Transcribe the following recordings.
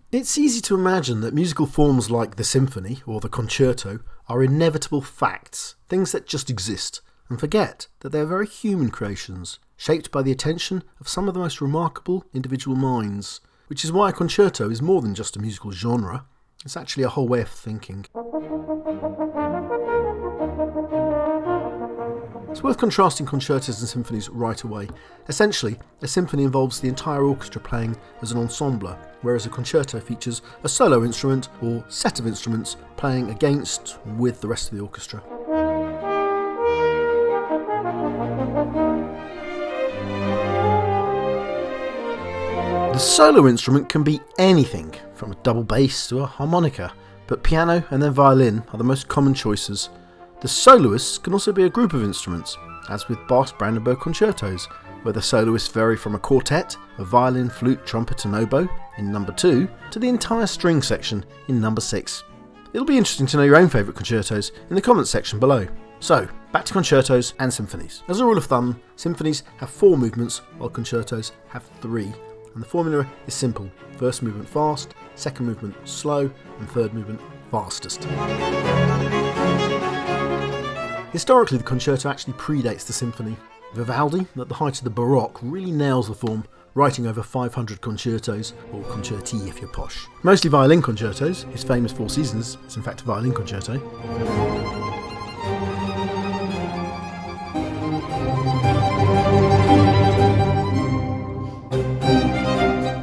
It's easy to imagine that musical forms like the symphony or the concerto are inevitable facts, things that just exist, and forget that they are very human creations, shaped by the attention of some of the most remarkable individual minds, which is why a concerto is more than just a musical genre. It's actually a whole way of thinking. It's worth contrasting concertos and symphonies right away. Essentially, a symphony involves the entire orchestra playing as an ensemble, whereas a concerto features a solo instrument or set of instruments playing against with the rest of the orchestra. The solo instrument can be anything, from a double bass to a harmonica, but piano and then violin are the most common choices. The soloists can also be a group of instruments, as with Bach-Brandenburg concertos, where the soloists vary from a quartet of violin, flute, trumpet and oboe in number 2 to the entire string section in number 6. It'll be interesting to know your own favourite concertos in the comments section below. So, back to concertos and symphonies. As a rule of thumb, symphonies have 4 movements, while concertos have 3. And the formula is simple. First movement fast, second movement slow, and third movement fastest. Historically, the concerto actually predates the symphony. Vivaldi, at the height of the Baroque, really nails the form, writing over 500 concertos, or concerti if you're posh. Mostly violin concertos. His famous Four Seasons is in fact a violin concerto.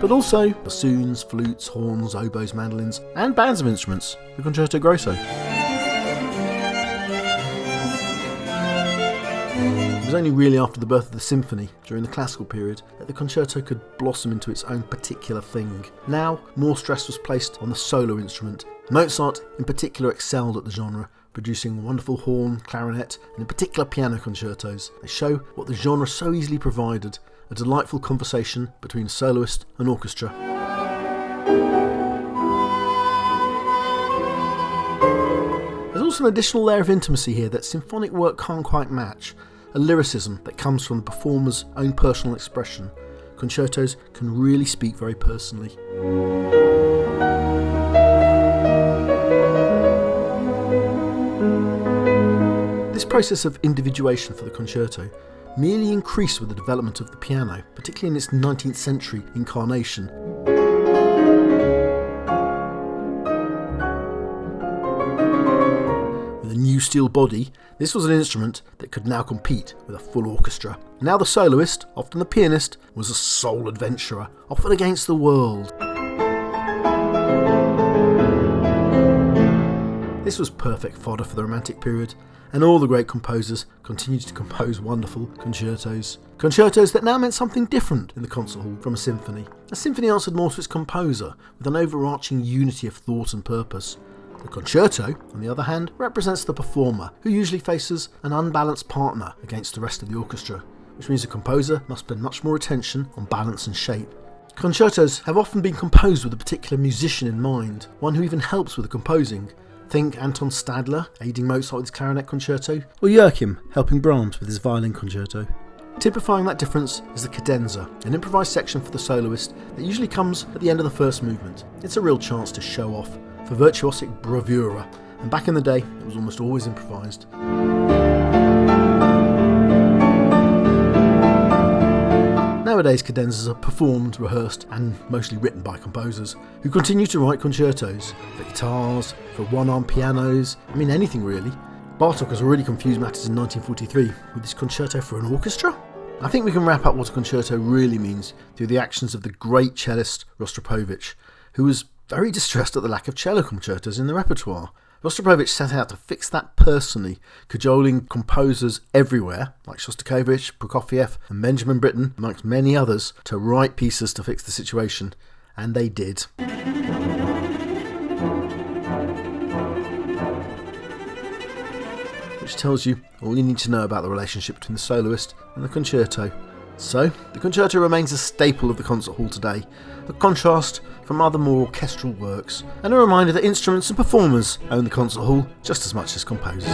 But also bassoons, flutes, horns, oboes, mandolins, and bands of instruments, the concerto grosso. It was only really after the birth of the symphony, during the classical period, that the concerto could blossom into its own particular thing. Now, more stress was placed on the solo instrument. Mozart in particular excelled at the genre, producing wonderful horn, clarinet, and in particular piano concertos. They show what the genre so easily provided, a delightful conversation between soloist and orchestra. There's also an additional layer of intimacy here that symphonic work can't quite match, a lyricism that comes from the performer's own personal expression. Concertos can really speak very personally. This process of individuation for the concerto merely increased with the development of the piano, particularly in its 19th century incarnation. With a new steel body, this was an instrument that could now compete with a full orchestra. Now the soloist, often the pianist, was a sole adventurer, often against the world. This was perfect fodder for the Romantic period, and all the great composers continued to compose wonderful concertos. Concertos that now meant something different in the concert hall from a symphony. A symphony answered more to its composer, with an overarching unity of thought and purpose. The concerto, on the other hand, represents the performer, who usually faces an unbalanced partner against the rest of the orchestra, which means the composer must spend much more attention on balance and shape. Concertos have often been composed with a particular musician in mind, one who even helps with the composing. Think Anton Stadler aiding Mozart with his clarinet concerto, or Joachim helping Brahms with his violin concerto. Typifying that difference is the cadenza, an improvised section for the soloist that usually comes at the end of the first movement. It's a real chance to show off, for virtuosic bravura, and back in the day it was almost always improvised. Nowadays, cadenzas are performed, rehearsed, and mostly written by composers who continue to write concertos for guitars, for one-arm pianos, anything really. Bartók has already confused matters in 1943 with his concerto for an orchestra. I think we can wrap up what a concerto really means through the actions of the great cellist Rostropovich, who was very distressed at the lack of cello concertos in the repertoire. Rostropovich set out to fix that personally, cajoling composers everywhere, like Shostakovich, Prokofiev and Benjamin Britten, amongst many others, to write pieces to fix the situation. And they did. Which tells you all you need to know about the relationship between the soloist and the concerto. So, the concerto remains a staple of the concert hall today, a contrast from other more orchestral works, and a reminder that instruments and performers own the concert hall just as much as composers.